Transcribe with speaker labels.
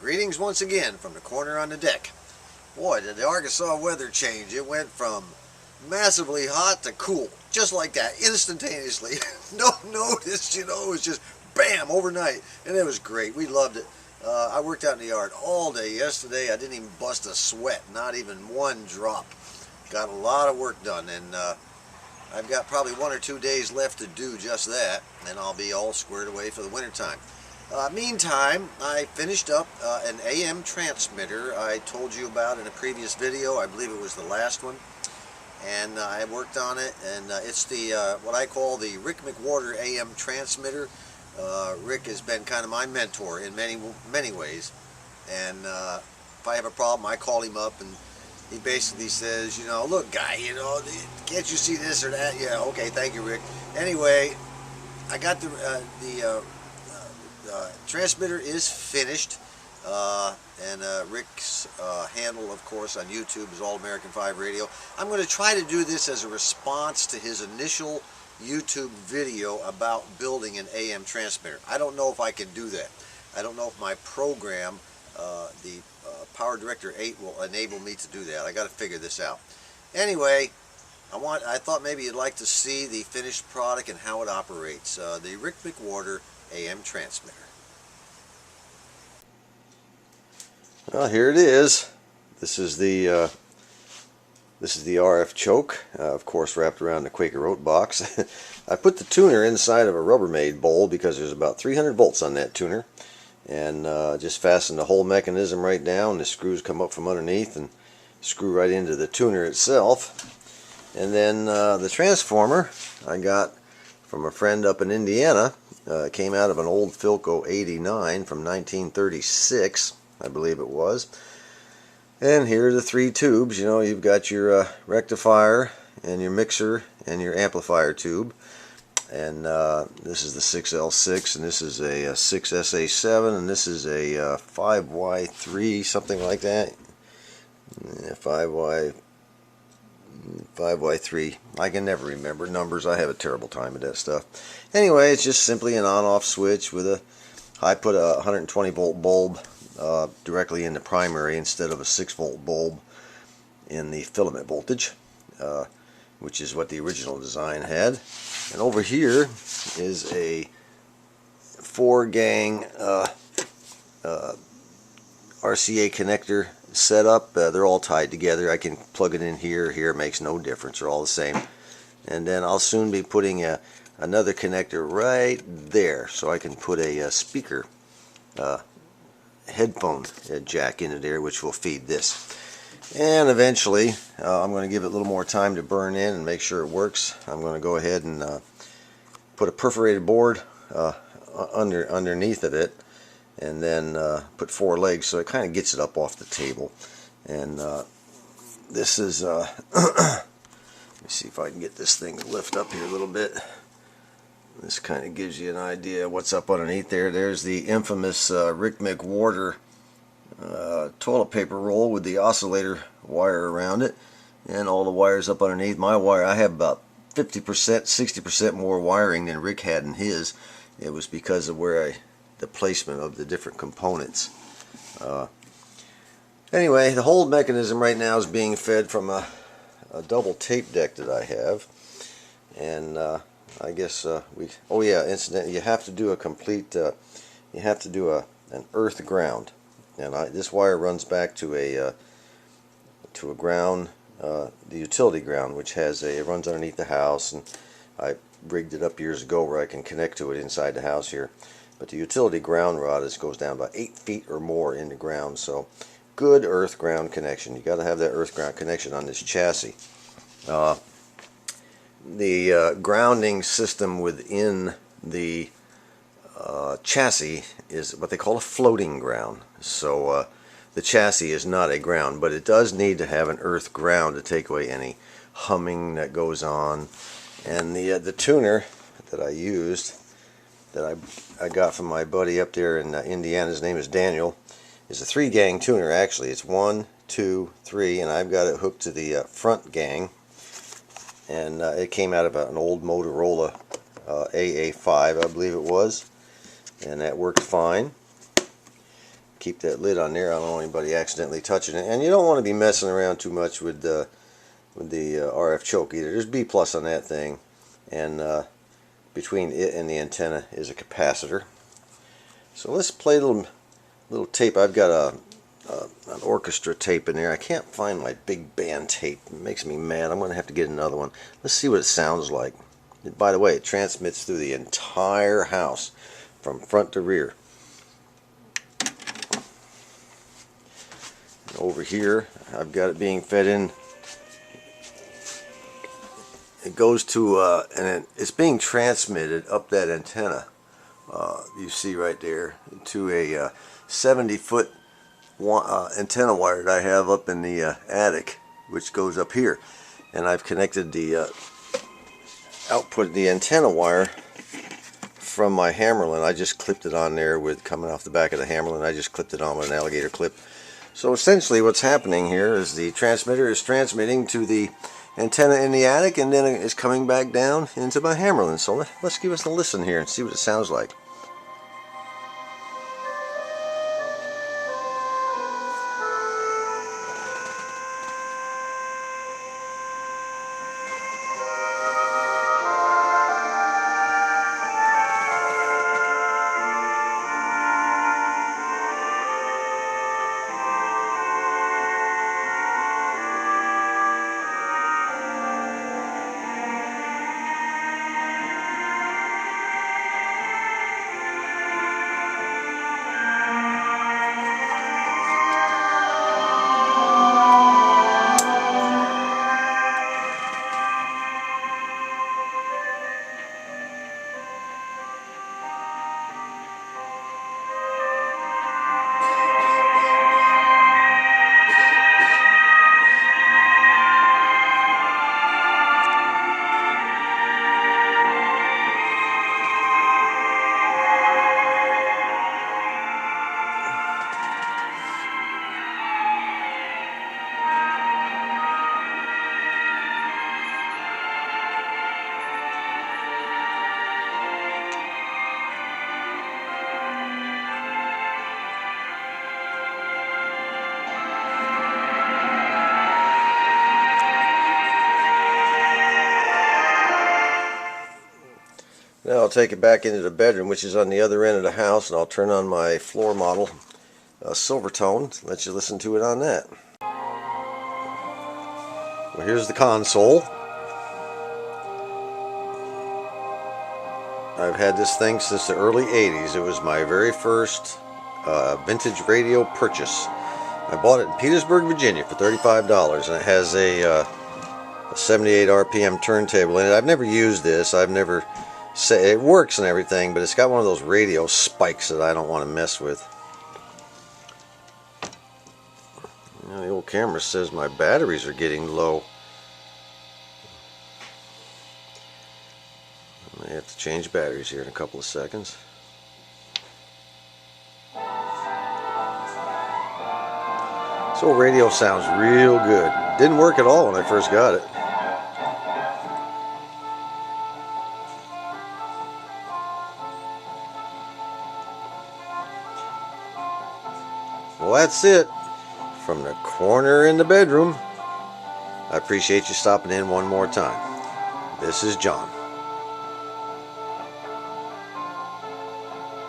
Speaker 1: Greetings once again from the corner on the deck. Boy, did the Arkansas weather change. It went from massively hot to cool, just like that, instantaneously. No notice, you know, it was just bam, overnight, and it was great. We loved it. I worked out in the yard all day yesterday. I didn't even bust a sweat, not even one drop. Got a lot of work done, and I've got probably 1 or 2 days left to do just that, and I'll be all squared away for the winter time. Meantime, I finished up an AM transmitter I told you about in a previous video. I believe it was the last one. And I worked on it, and it's the what I call the Rick McWhorter AM transmitter. Rick has been kind of my mentor in many ways. And if I have a problem, I call him up, and he basically says, you know, look, guy, you know, can't you see this or that? Yeah, okay, thank you, Rick. Anyway, I got the transmitter is finished, and Rick's handle, of course, on YouTube is AllAmericanFiveRadio. I'm going to try to do this as a response to his initial YouTube video about building an AM transmitter. I don't know if I can do that. I don't know if my program, the Power Director 8, will enable me to do that. I got to figure this out. Anyway, I thought maybe you'd like to see the finished product and how it operates. The Rick McWhorter AM transmitter. Well, here it is. This is the RF choke, of course, wrapped around the Quaker Oat box. I put the tuner inside of a Rubbermaid bowl because there's about 300 volts on that tuner, and just fasten the whole mechanism right down. The screws come up from underneath and screw right into the tuner itself. And then the transformer I got from a friend up in Indiana. Came out of an old Philco 89 from 1936, I believe it was. And here are the 3 tubes. You know, you've got your rectifier and your mixer and your amplifier tube. And this is the 6L6, and this is a 6SA7, and this is a 5Y3, something like that. 5Y3. I can never remember numbers. I have a terrible time with that stuff. Anyway, it's just simply an on-off switch with I put a 120 volt bulb directly in the primary instead of a 6 volt bulb in the filament voltage, which is what the original design had. And over here is a 4-gang RCA connector setup. They're all tied together. I can plug it in here. Here makes no difference. They're all the same. And then I'll soon be putting another connector right there, so I can put a speaker headphone jack into there, which will feed this. And eventually, I'm going to give it a little more time to burn in and make sure it works. I'm going to go ahead and put a perforated board underneath of it, and then put 4 legs so it kind of gets it up off the table. And this is let me see if I can get this thing to lift up here a little bit. This kind of gives you an idea of what's up underneath there. There's the infamous Rick McWhorter toilet paper roll with the oscillator wire around it, and all the wires up underneath. My wire, I have about 50%, 60% more wiring than Rick had in his. It was because of the placement of the different components. Anyway, the whole mechanism right now is being fed from a double tape deck that I have, and I guess oh yeah, incidentally, you have to do a complete you have to do an earth ground, and this wire runs back to a ground, the utility ground, which it runs underneath the house, and I rigged it up years ago where I can connect to it inside the house here. But the utility ground rod goes down about 8 feet or more in the ground, so good earth ground connection. You got to have that earth ground connection on this chassis. The grounding system within the chassis is what they call a floating ground. So the chassis is not a ground, but it does need to have an earth ground to take away any humming that goes on. And the tuner that I used, that I got from my buddy up there in Indiana, his name is Daniel, is a 3-gang tuner. Actually, it's 1, 2, 3, and I've got it hooked to the front gang. And it came out of an old Motorola AA5, I believe it was, and that worked fine. keep that lid on there. I don't want anybody accidentally touching it. And you don't want to be messing around too much with the RF choke either. There's B+ on that thing, and between it and the antenna is a capacitor. So let's play a little tape. I've got an orchestra tape in there. I can't find my big band tape. It makes me mad. I'm going to have to get another one. Let's see what it sounds like. And by the way, it transmits through the entire house from front to rear. And over here, I've got it being fed in. It goes to, and it's being transmitted up that antenna. You see right there, to a 70-foot antenna wire that I have up in the attic, which goes up here. And I've connected the output, the antenna wire, from my Hammerlin. I just clipped it on there with, coming off the back of the Hammerlin, I just clipped it on with an alligator clip. So essentially what's happening here is the transmitter is transmitting to the antenna in the attic, and then it's coming back down into my Hammerlin. So let's give us a listen here and see what it sounds like. Now I'll take it back into the bedroom, which is on the other end of the house, and I'll turn on my floor model Silvertone, let you listen to it on that. Well, here's the console. I've had this thing since the early 80s. It was my very first vintage radio purchase. I bought it in Petersburg, Virginia for $35, and it has a 78 RPM turntable in it. I've never used this. I've never said it works and everything, but it's got one of those radio spikes that I don't want to mess with. You know, the old camera says my batteries are getting low. I may have to change batteries here in a couple of seconds. This old radio sounds real good. Didn't work at all when I first got it. Well, that's it from the corner in the bedroom. I appreciate you stopping in one more time. This is John.